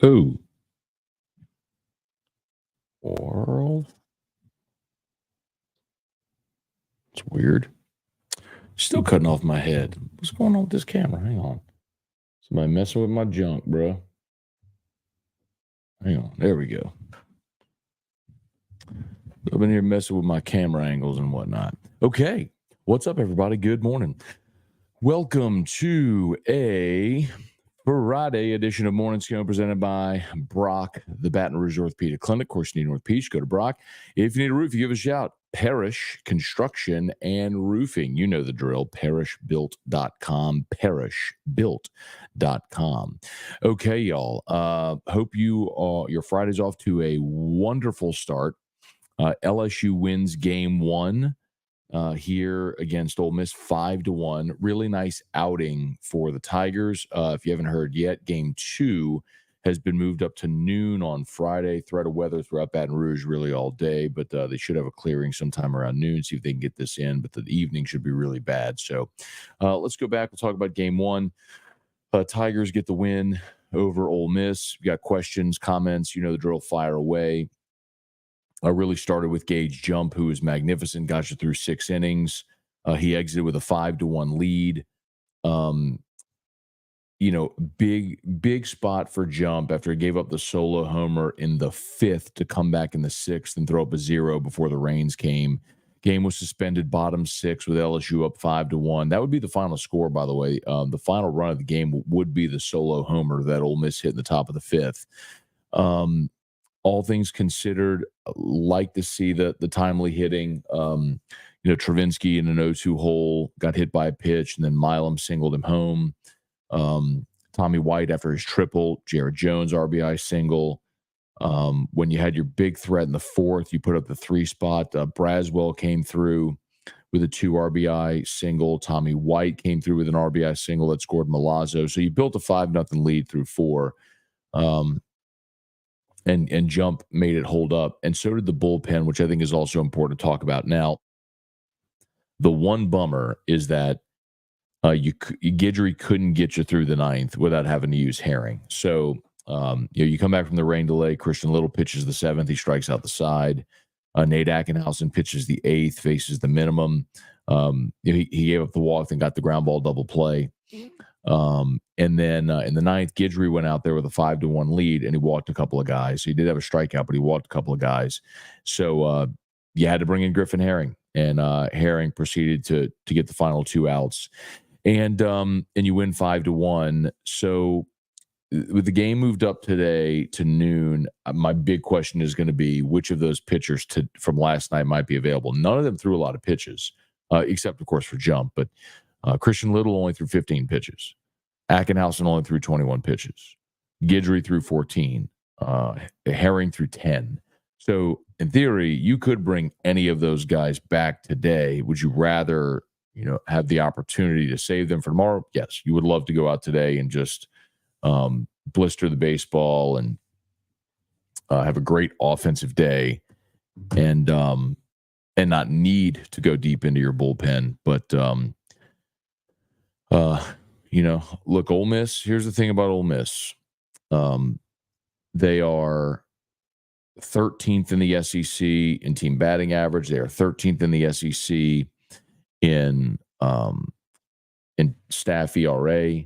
Oh, world. It's weird. Still cutting off my head. What's going on with this camera? Hang on. Somebody messing with my junk, bro. Hang on. There we go. I've been here messing with my camera angles and whatnot. Okay. What's up, everybody? Good morning. Welcome to a Friday edition of Morning Scone presented by Brock, the Baton Rouge Orthopedic Clinic. Of course, you need North Peach, go to Brock. If you need a roof, you give a shout. Parish Construction and Roofing. You know the drill. Parishbuilt.com. Parishbuilt.com. Okay, y'all. Hope your Friday's off to a wonderful start. LSU wins game one here against Ole Miss 5-1. Really nice outing for the Tigers. If you haven't heard yet, game two has been moved up to noon on Friday. Threat of weather throughout Baton Rouge really all day, but they should have a clearing sometime around noon, see if they can get this in, but the evening should be really bad. So let's go back. We'll talk about game one. Tigers get the win over Ole Miss. You got questions, comments, you know the drill, fire away. I really started with Gage Jump, who was magnificent, got you through 6 innings. He exited with a 5-1 lead. Big spot for Jump after he gave up the solo homer in the 5th to come back in the 6th and throw up a 0 before the rains came. Game was suspended, bottom 6 with LSU up 5-1. That would be the final score, by the way. The final run of the game would be the solo homer that Ole Miss hit in the top of the 5th. All things considered, like to see the timely hitting. Travinsky in an 0-2 hole got hit by a pitch, and then Milam singled him home. Tommy White after his triple, Jared Jones RBI single. When you had your big threat in the 4th, you put up the 3 spot. Braswell came through with a 2 RBI single. Tommy White came through with an RBI single that scored Milazzo. So you built a 5-0 lead through 4. And Jump made it hold up, and so did the bullpen, which I think is also important to talk about. Now, the one bummer is that Guidry couldn't get you through the 9th without having to use Herring. So you come back from the rain delay. Christian Little pitches the 7th. He strikes out the side. Nate Ackenhausen pitches the 8th, faces the minimum. He gave up the walk and got the ground ball double play. And then in the 9th, Guidry went out there with a 5-1 lead, and he walked a couple of guys. So he did have a strikeout, but he walked a couple of guys. So you had to bring in Griffin Herring, and Herring proceeded to get the final 2 outs, and you win 5-1. So with the game moved up today to noon, my big question is going to be which of those pitchers from last night might be available. None of them threw a lot of pitches, except of course for Jump, but Christian Little only threw 15 pitches. Ackenhausen only threw 21 pitches. Guidry threw 14. Herring threw 10. So in theory, you could bring any of those guys back today. Would you rather, have the opportunity to save them for tomorrow? Yes, you would love to go out today and just blister the baseball and have a great offensive day and not need to go deep into your bullpen. But look, Ole Miss, here's the thing about Ole Miss. They are 13th in the SEC in team batting average. They are 13th in the SEC in staff ERA.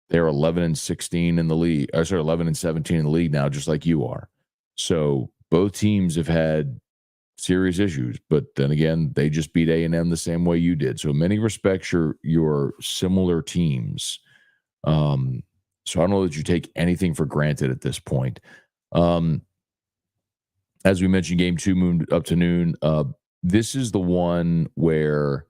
They're 11-16 in the league. 11-17 in the league now, just like you are. So both teams have had serious issues, but then again, they just beat A&M the same way you did. So in many respects, you're similar teams. So I don't know that you take anything for granted at this point. As we mentioned, game 2 moved up to noon. This is the one where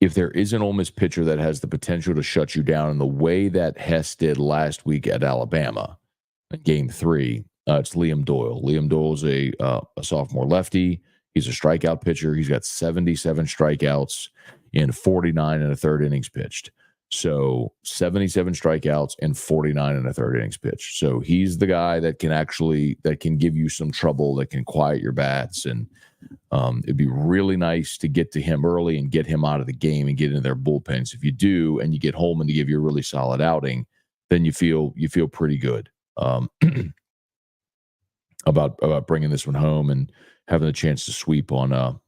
if there is an Ole Miss pitcher that has the potential to shut you down in the way that Hess did last week at Alabama in game 3, it's Liam Doyle. Liam Doyle is a sophomore lefty. He's a strikeout pitcher. He's got 77 strikeouts in 49 and a third innings pitched. So 77 strikeouts and 49 and a third innings pitched. So he's the guy that can give you some trouble, that can quiet your bats. And it'd be really nice to get to him early and get him out of the game and get into their bullpens. If you do, and you get Holman to give you a really solid outing, then you feel pretty good about bringing this one home and having the chance to sweep on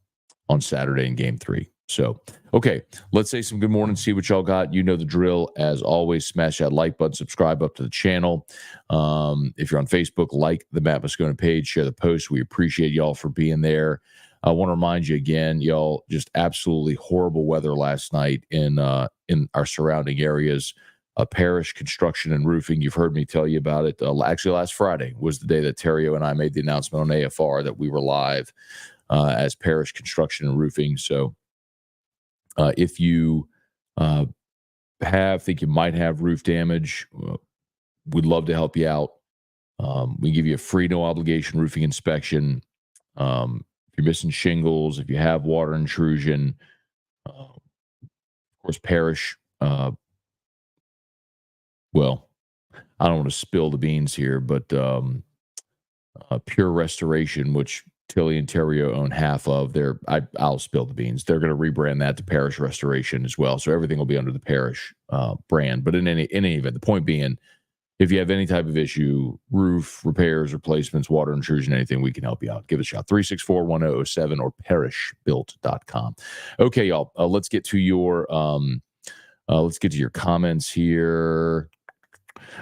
Saturday in Game 3. So, okay, let's say some good morning, see what y'all got. You know the drill. As always, smash that like button, subscribe up to the channel. If you're on Facebook, like the Matt Moscona page, share the post. We appreciate y'all for being there. I want to remind you again, y'all, just absolutely horrible weather last night in our surrounding areas. Parish Construction and Roofing, you've heard me tell you about it. Actually, last Friday was the day that Terrio and I made the announcement on AFR that we were live as Parish Construction and Roofing. So if you think you might have roof damage, we'd love to help you out. We give you a free, no obligation roofing inspection. If you're missing shingles, if you have water intrusion, of course, Parish. Well, I don't want to spill the beans here, but Pure Restoration, which Tilly and Terrio own half of, I'll spill the beans. They're going to rebrand that to Parish Restoration as well, so everything will be under the Parish brand. But in any event, the point being, if you have any type of issue, roof repairs, replacements, water intrusion, anything, we can help you out. Give us a shot. 364-1007 or parishbuilt.com. Okay, y'all. Let's get to your comments here.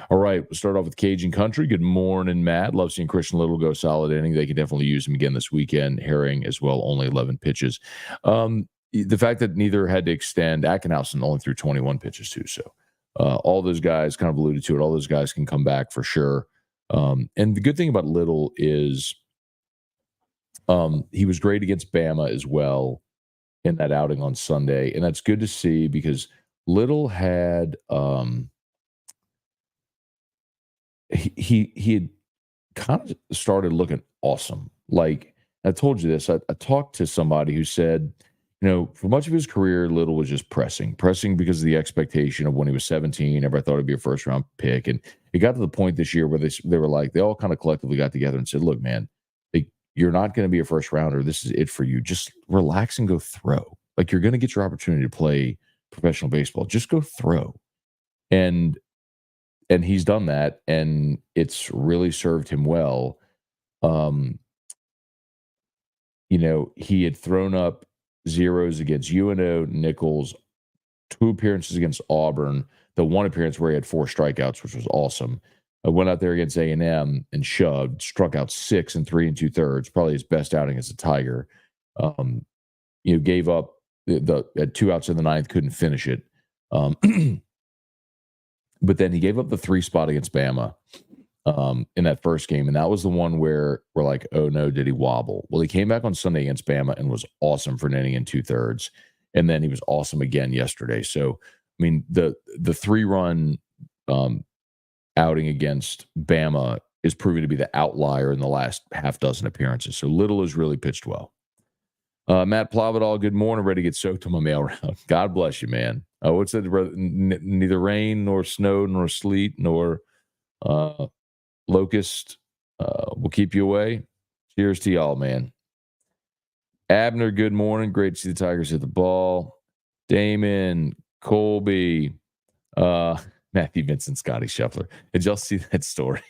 All right, we'll start off with Cajun Country. Good morning, Matt. Love seeing Christian Little go solid inning. They could definitely use him again this weekend. Herring as well, only 11 pitches. The fact that neither had to extend, Ackenhausen only threw 21 pitches too. So all those guys kind of alluded to it. All those guys can come back for sure. And the good thing about Little is he was great against Bama as well in that outing on Sunday. And that's good to see because Little had he had kind of started looking awesome. Like I told you this, I talked to somebody who said, for much of his career, Little was just pressing because of the expectation of when he was 17. Everybody thought he'd be a first round pick. And it got to the point this year where they were like, they all kind of collectively got together and said, look, man, you're not going to be a first rounder. This is it for you. Just relax and go throw. Like you're going to get your opportunity to play professional baseball. Just go throw. And he's done that, and it's really served him well. He had thrown up zeros against UNO, Nichols, 2 appearances against Auburn, the 1 appearance where he had 4 strikeouts, which was awesome. I went out there against A&M and shoved, struck out 6 and 3 2/3, probably his best outing as a Tiger. Gave up at 2 outs in the 9th, couldn't finish it. But then he gave up the 3 spot against Bama in that first game. And that was the one where we're like, oh no, did he wobble? Well, he came back on Sunday against Bama and was awesome for an inning and 2/3. And then he was awesome again yesterday. So, I mean, the 3-run outing against Bama is proving to be the outlier in the last half dozen appearances. So Little has really pitched well. Matt Plavidal, good morning. Ready to get soaked on my mail round. God bless you, man. What's that? Neither rain nor snow nor sleet nor locust will keep you away. Cheers to y'all, man. Abner, good morning. Great to see the Tigers hit the ball. Damon, Colby, Matthew Vincent, Scotty Scheffler. Did y'all see that story?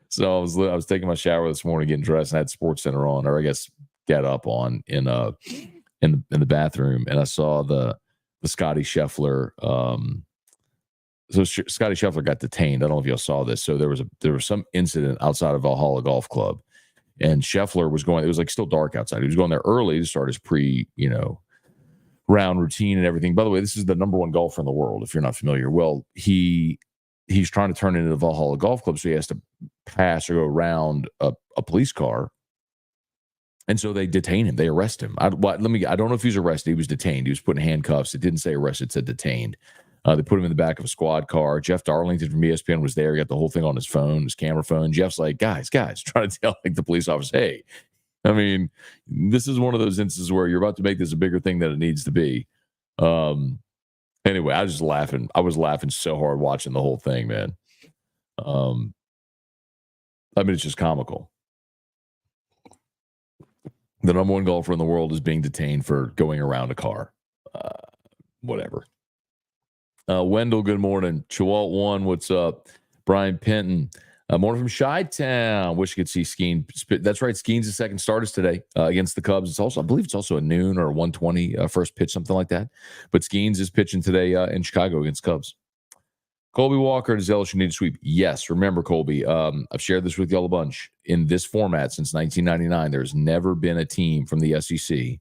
So I was taking my shower this morning, getting dressed, and I had Sports Center on, or I guess Get Up on in the bathroom, and I saw the Scotty Scheffler. So Scotty Scheffler got detained. I don't know if y'all saw this. So there was some incident outside of Valhalla Golf Club, and Scheffler was going. It was like still dark outside. He was going there early to start his round routine and everything. By the way, this is the number 1 golfer in the world, if you're not familiar. Well, he's trying to turn into the Valhalla Golf Club, so he has to pass or go around a police car. And so they detain him. They arrest him. I don't know if he was arrested. He was detained. He was put in handcuffs. It didn't say arrested. It said detained. They put him in the back of a squad car. Jeff Darlington from ESPN was there. He got the whole thing on his phone, his camera phone. Jeff's like, guys, trying to tell the police officer, hey, I mean, this is one of those instances where you're about to make this a bigger thing than it needs to be. Anyway, I was just laughing. I was laughing so hard watching the whole thing, man. I mean, it's just comical. The number 1 golfer in the world is being detained for going around a car. Whatever. Wendell, good morning. Chihuahua One, what's up? Brian Penton, morning from Chi-Town. Wish you could see Skeen. That's right. Skeen's second starters today against the Cubs. It's also, I believe, it's also a noon or a 1:20 first pitch, something like that. But Skeens is pitching today in Chicago against Cubs. Colby Walker, does LSU need to sweep? Yes. Remember, Colby, I've shared this with y'all a bunch. In this format since 1999, there's never been a team from the SEC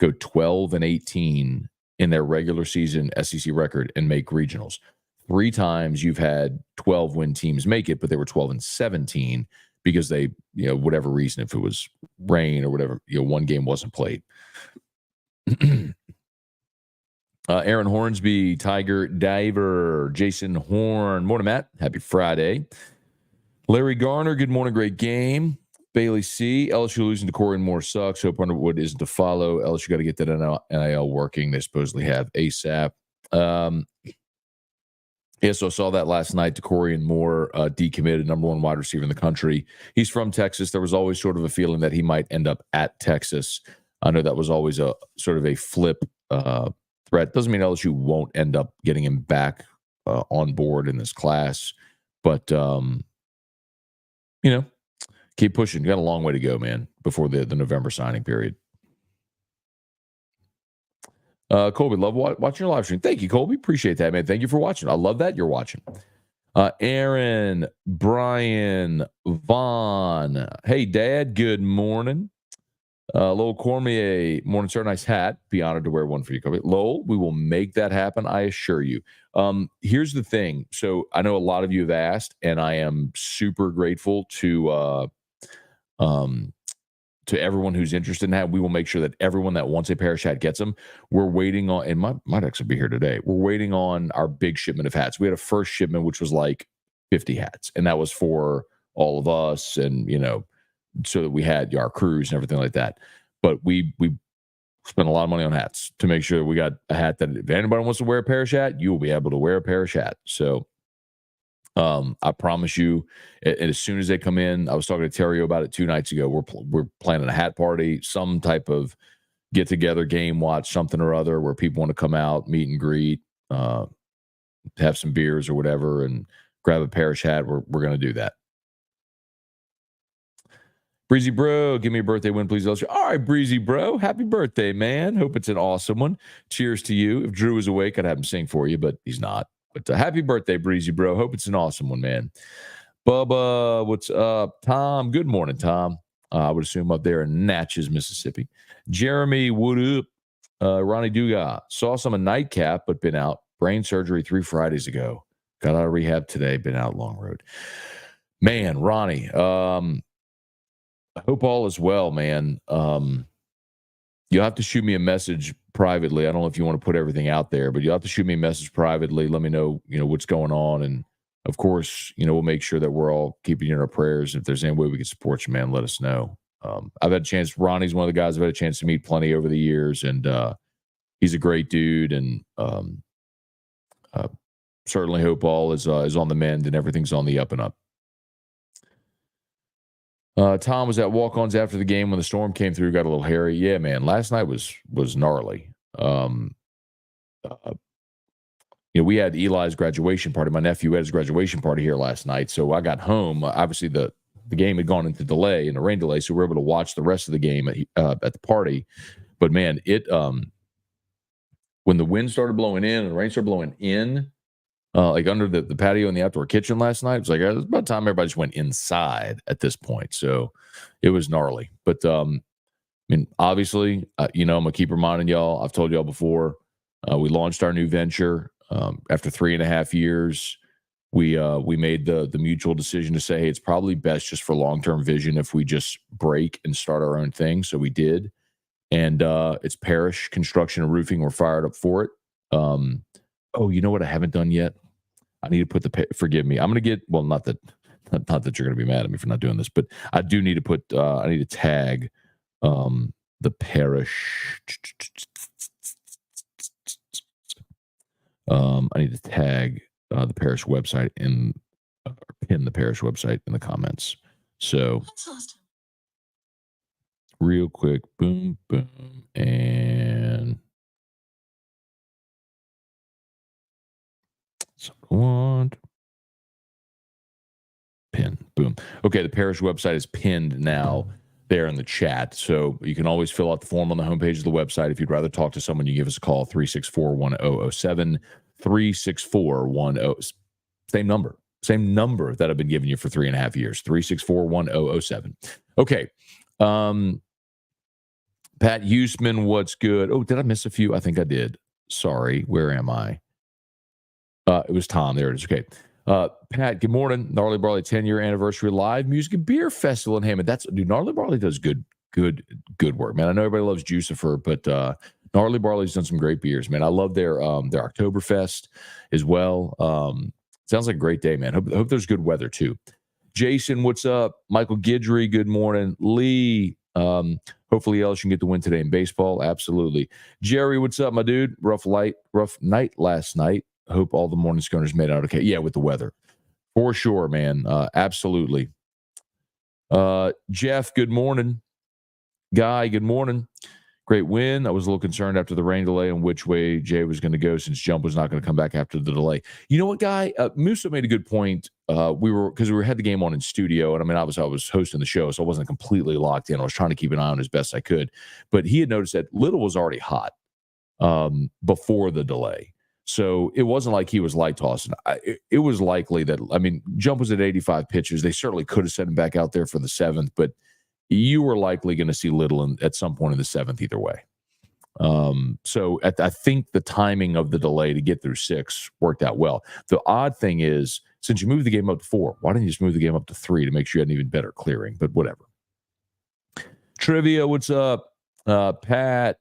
go 12-18 in their regular season SEC record and make regionals. 3 times you've had 12-win teams make it, but they were 12-17 because they, whatever reason, if it was rain or whatever, one game wasn't played. Aaron Hornsby, Tiger Diver, Jason Horn. Morning, Matt. Happy Friday. Larry Garner, good morning. Great game. Bailey C. LSU losing to Corey Moore sucks. Hope Underwood isn't to follow. LSU got to get that NIL working. They supposedly have ASAP. So I saw that last night. Corey Moore decommitted, number 1 wide receiver in the country. He's from Texas. There was always sort of a feeling that he might end up at Texas. I know that was always a sort of a flip threat. Doesn't mean LSU won't end up getting him back on board in this class, but keep pushing. You got a long way to go, man, before the November signing period. Colby, love watching your live stream. Thank you, Colby. Appreciate that, man. Thank you for watching. I love that you're watching. Aaron, Brian, Vaughn. Hey, Dad. Good morning. Lowell Cormier, morning, sir. Nice hat. Be honored to wear one for you, Colby. Lowell, we will make that happen, I assure you. Here's the thing. So I know a lot of you have asked, and I am super grateful to everyone who's interested in that. We will make sure that everyone that wants a Parish hat gets them. We're waiting on, and might actually be here today. We're waiting on our big shipment of hats. We had a first shipment, which was like 50 hats, and that was for all of us, and so that we had our crews and everything like that. But we spent a lot of money on hats to make sure that we got a hat that if anybody wants to wear a Parish hat, you will be able to wear a Parish hat. So I promise you, as soon as they come in, I was talking to Terrio about it 2 nights ago. We're planning a hat party, some type of get together, game watch, something or other, where people want to come out, meet and greet, have some beers or whatever, and grab a Parish hat. We're going to do that. Breezy Bro, give me a birthday win, please. All right, Breezy Bro, happy birthday, man. Hope it's an awesome one. Cheers to you. If Drew is awake, I'd have him sing for you, but he's not. But happy birthday, Breezy Bro. Hope it's an awesome one, man. Bubba, what's up? Tom, good morning, Tom. I would assume up there in Natchez, Mississippi. Jeremy, what up? Ronnie Duga, saw some a nightcap, but been out. Brain surgery 3 Fridays ago. Got out of rehab today, been out long road. Man, Ronnie, I hope all is well, man. You'll have to shoot me a message privately. I don't know if you want to put everything out there, but you'll have to shoot me a message privately. Let me know, what's going on. And of course, we'll make sure that we're all keeping you in our prayers. If there's any way we can support you, man, let us know. I've had a chance. Ronnie's one of the guys I've had a chance to meet plenty over the years, and he's a great dude. And certainly hope all is on the mend and everything's on the up and up. Tom was at walk-ons after the game when the storm came through, got a little hairy. Yeah, man, last night was gnarly. We had Eli's graduation party. My nephew had his graduation party here last night. So I got home. Obviously, the game had gone into delay and a rain delay, so we were able to watch the rest of the game at the party. But man, when the wind started blowing in and the rain started blowing in, like under the patio in the outdoor kitchen last night, it was like it was about time everybody just went inside at this point. So it was gnarly. But obviously, I'm gonna keep reminding y'all. I've told y'all before. We launched our new venture after 3.5 years. We made the mutual decision to say, hey, it's probably best just for long-term vision if we just break and start our own thing. So we did, and it's Parish Construction and Roofing. We're fired up for it. Oh, you know what I haven't done yet? I need to put forgive me. I'm going to get, well, not that you're going to be mad at me for not doing this, but I do need to put, I need to tag the Parish. I need to tag the Parish website or pin the Parish website in the comments. So real quick, boom, boom, and Want pin. Boom. Okay, the Parish website is pinned now there in the chat. So you can always fill out the form on the homepage of the website. If you'd rather talk to someone, you give us a call, 364-1007, 364-10. Same number that I've been giving you for 3.5 years, 364-1007. Okay. Pat Huseman, what's good? Oh, did I miss a few? I think I did. Sorry. Where am I? It was Tom. There it is. Okay. Pat, good morning. Gnarly Barley 10-year anniversary live music and beer festival in Hammond. Dude, Gnarly Barley does good work, man. I know everybody loves Jucifer, but Gnarly Barley's done some great beers, man. I love their Oktoberfest as well. Sounds like a great day, man. Hope there's good weather too. Jason, what's up? Michael Guidry, good morning. Lee, hopefully LSU can get the win today in baseball. Absolutely. Jerry, what's up, my dude? Rough night last night. Hope all the morning sconers made out okay. Yeah, with the weather. For sure, man. Absolutely. Jeff, good morning. Guy, good morning. Great win. I was a little concerned after the rain delay on which way Jay was going to go since Jump was not going to come back after the delay. You know what, Guy? Musso made a good point. We had the game on in studio, and I mean, I was hosting the show, so I wasn't completely locked in. I was trying to keep an eye on as best I could. But he had noticed that Little was already hot before the delay. So it wasn't like he was light tossing. It was likely that, I mean, Jump was at 85 pitches. They certainly could have sent him back out there for the 7th, but you were likely going to see Little at some point in the 7th either way. So I think the timing of the delay to get through 6 worked out well. The odd thing is, since you moved the game up to 4, why didn't you just move the game up to 3 to make sure you had an even better clearing? But whatever. Trivia, what's up? Pat,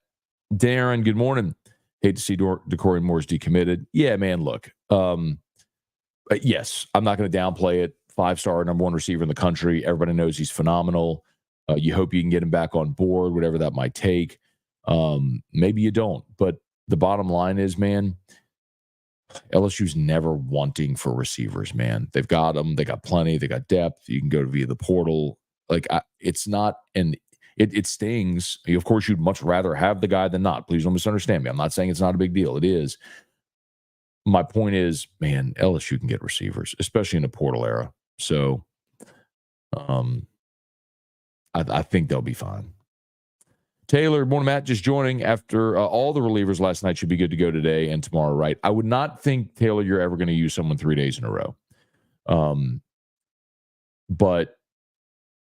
Darren, good morning. Hate to see Decory Moore's decommitted. Yeah, man, look. Yes, I'm not going to downplay it. 5-star number 1 receiver in the country. Everybody knows he's phenomenal. You hope you can get him back on board, whatever that might take. Maybe you don't. But the bottom line is, man, LSU's never wanting for receivers, man. They've got them. They got plenty. They got depth. You can go via the portal. Like, it's not an – It stings. Of course, you'd much rather have the guy than not. Please don't misunderstand me. I'm not saying it's not a big deal. It is. My point is, man, LSU can get receivers, especially in the portal era. So I think they'll be fine. Taylor, morning, Matt, just joining after all the relievers last night should be good to go today and tomorrow, right? I would not think, Taylor, you're ever going to use someone 3 days in a row. But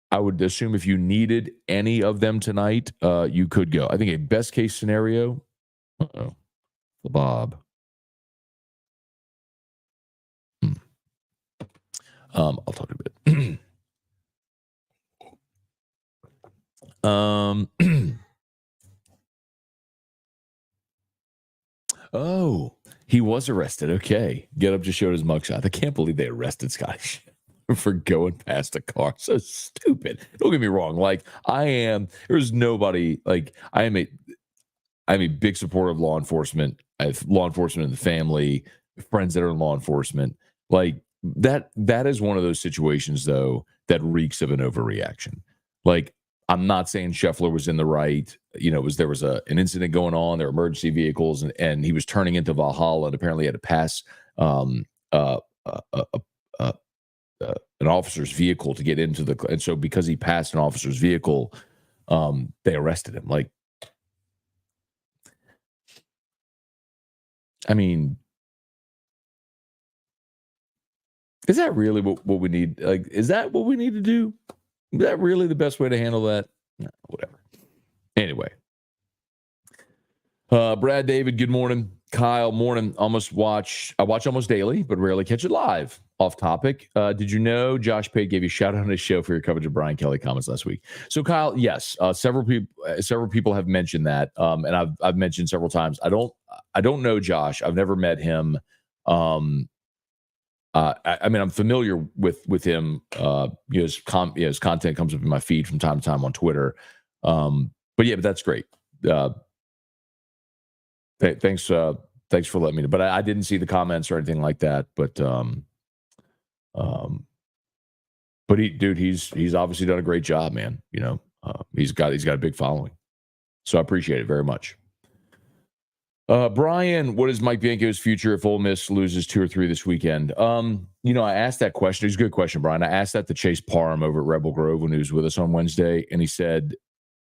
I would assume if you needed any of them tonight, you could go. I think a best case scenario. Bob. I'll talk a bit. Oh, he was arrested. Okay. Get Up just showed his mugshot. I can't believe they arrested Scotty Scheffler for going past a car. So stupid. Don't get me wrong. Like, there's nobody, like, I'm a big supporter of law enforcement. I have law enforcement in the family, friends that are in law enforcement. Like, that is one of those situations, though, that reeks of an overreaction. Like, I'm not saying Scheffler was in the right. You know, there was an incident going on. There were emergency vehicles, and he was turning into Valhalla, and apparently had to pass an officer's vehicle to get into the. And so, because he passed an officer's vehicle, they arrested him. Like, I mean, is that really what we need? Like, is that what we need to do? Is that really the best way to handle that? No, whatever. Anyway. Brad David, good morning. Kyle, morning. I watch almost daily, but rarely catch it live. Off topic. Did you know Josh Pate gave you a shout out on his show for your coverage of Brian Kelly comments last week? So, Kyle, yes, several people have mentioned that, and I've mentioned several times. I don't know Josh. I've never met him. I mean, I'm familiar with him. His content comes up in my feed from time to time on Twitter. But that's great. Thanks for letting me know. But I didn't see the comments or anything like that. But he's obviously done a great job, man. You know, he's got a big following, so I appreciate it very much. Brian, what is Mike Bianco's future if Ole Miss loses 2 or 3 this weekend? I asked that question. It's a good question, Brian. I asked that to Chase Parham over at Rebel Grove when he was with us on Wednesday, and he said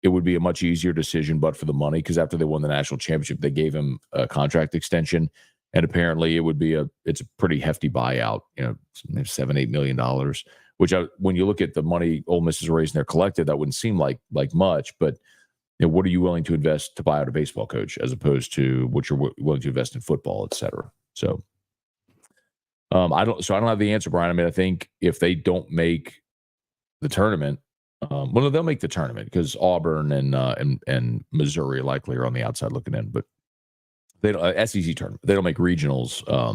it would be a much easier decision, but for the money, because after they won the national championship, they gave him a contract extension, and apparently it's a pretty hefty buyout, $7-8 million, which when you look at the money Ole Miss is raising their collective, that wouldn't seem like much, but what are you willing to invest to buy out a baseball coach as opposed to what you're willing to invest in football, et cetera? So, I don't have the answer, Brian. I mean, I think if they don't make the tournament, they'll make the tournament because Auburn and Missouri likely are on the outside looking in, but they don't SEC tournament. They don't make regionals. I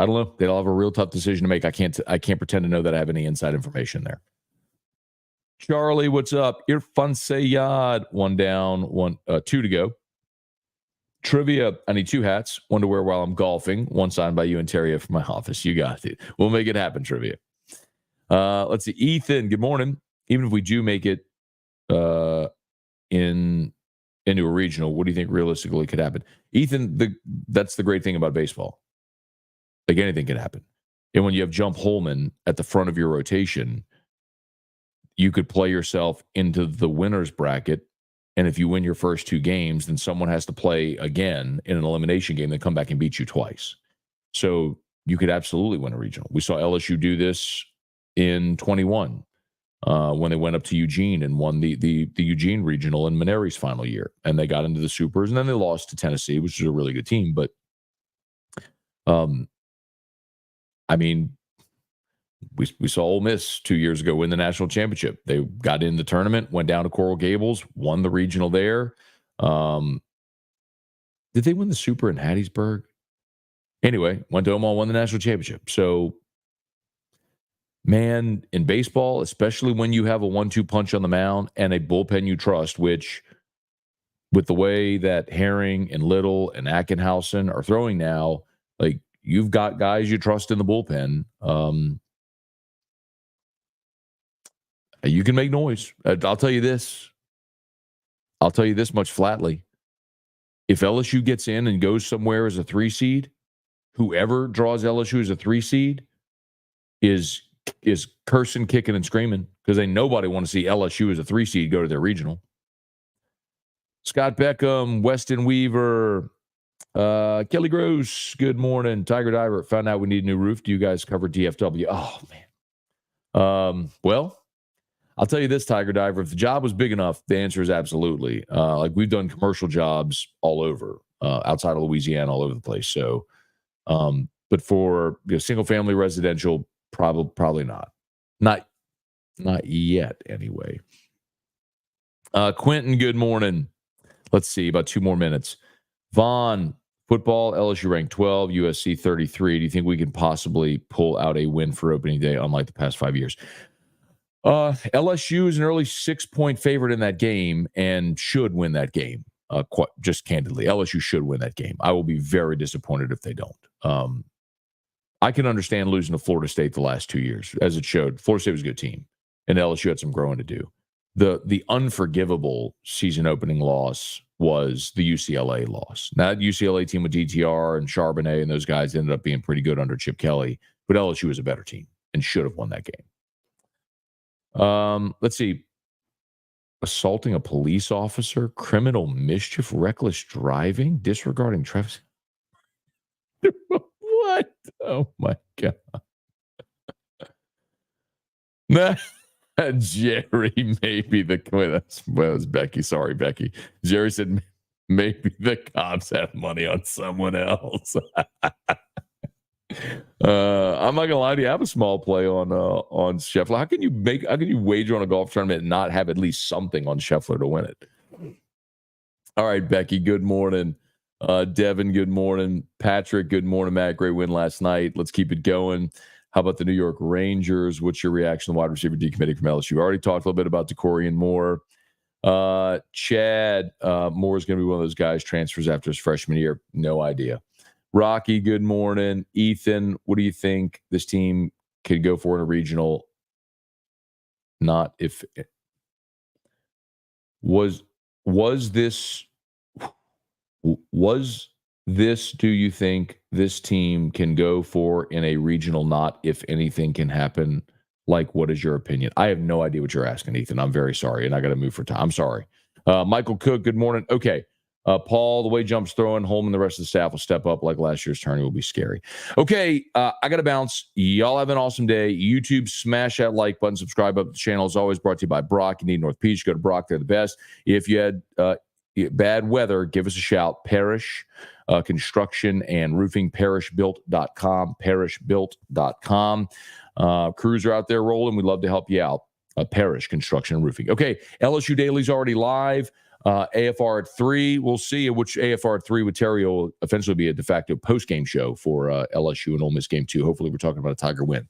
don't know. They'll have a real tough decision to make. I can't pretend to know that I have any inside information there. Charlie, what's up? Irfan Sayad, 1 down, 2 to go. Trivia, I need 2 hats, 1 to wear while I'm golfing, 1 signed by you and Terry from my office. You got it. We'll make it happen, Trivia. Let's see. Ethan, good morning. Even if we do make it into a regional, what do you think realistically could happen? Ethan, that's the great thing about baseball. Like anything can happen. And when you have Jump Holman at the front of your rotation, you could play yourself into the winner's bracket. And if you win your first 2 games, then someone has to play again in an elimination game, then come back and beat you twice. So you could absolutely win a regional. We saw LSU do this in 21 when they went up to Eugene and won the Eugene regional in Maneri's final year. And they got into the supers, and then they lost to Tennessee, which is a really good team. But, I mean, we saw Ole Miss 2 years ago win the national championship. They got in the tournament, went down to Coral Gables, won the regional there. Did they win the super in Hattiesburg? Anyway, went to Omaha, won the national championship. So, man, in baseball, especially when you have a 1-2 punch on the mound and a bullpen you trust, which with the way that Herring and Little and Ackenhausen are throwing now, like you've got guys you trust in the bullpen. You can make noise. I'll tell you this. I'll tell you this much flatly. If LSU gets in and goes somewhere as a 3 seed, whoever draws LSU as a 3 seed is cursing, kicking, and screaming because nobody want to see LSU as a 3 seed go to their regional. Scott Beckham, Weston Weaver, Kelly Gross, good morning. Tiger Diver, found out we need a new roof. Do you guys cover DFW? Oh, man. Well, I'll tell you this, Tiger Diver, if the job was big enough, the answer is absolutely. Like we've done commercial jobs all over, outside of Louisiana, all over the place. So, but for single family residential, probably not. Not yet, anyway. Quentin, good morning. Let's see, about 2 more minutes. Vaughn, football, LSU ranked 12, USC 33. Do you think we can possibly pull out a win for opening day, unlike the past 5 years? LSU is an early 6-point favorite in that game and should win that game. Just candidly, LSU should win that game. I will be very disappointed if they don't. I can understand losing to Florida State the last 2 years, as it showed. Florida State was a good team, and LSU had some growing to do. The unforgivable season opening loss was the UCLA loss. Now, that UCLA team with DTR and Charbonnet and those guys ended up being pretty good under Chip Kelly, but LSU was a better team and should have won that game. Let's see. Assaulting a police officer, criminal mischief, reckless driving, disregarding traffic. What? Oh my God. Jerry, maybe that was Becky. Sorry, Becky. Jerry said maybe the cops have money on someone else. I'm not gonna lie to you. I have a small play on Scheffler. How can you wager on a golf tournament and not have at least something on Scheffler to win it? All right, Becky. Good morning. Devin. Good morning. Patrick. Good morning. Matt. Great win last night. Let's keep it going. How about the New York Rangers? What's your reaction to the wide receiver decommitting from LSU? We already talked a little bit about DeCorian Moore. Chad Moore is going to be one of those guys transfers after his freshman year. No idea. Rocky, good morning. Ethan, what do you think this team could go for in a regional? Not if was this Was this, do you think this team can go for in a regional knot if anything can happen? Like, what is your opinion? I have no idea what you're asking, Ethan. I'm very sorry, and I got to move for time. I'm sorry. Michael Cook, good morning. Okay. Paul, the way Jump's throwing, Holman, the rest of the staff will step up like last year's tourney will be scary. Okay, I got to bounce. Y'all have an awesome day. YouTube, smash that like button, subscribe up to the channel. Is always brought to you by Brock. You need North Peach, go to Brock. They're the best. If you had bad weather, give us a shout. Parish Construction and Roofing, parishbuilt.com, parishbuilt.com. Crews are out there rolling. We'd love to help you out. Parish Construction and Roofing. Okay, LSU Daily's already live. AFR at 3. We'll see which AFR at 3 with Terry will eventually be a de facto post-game show for LSU and Ole Miss game 2. Hopefully we're talking about a Tiger win.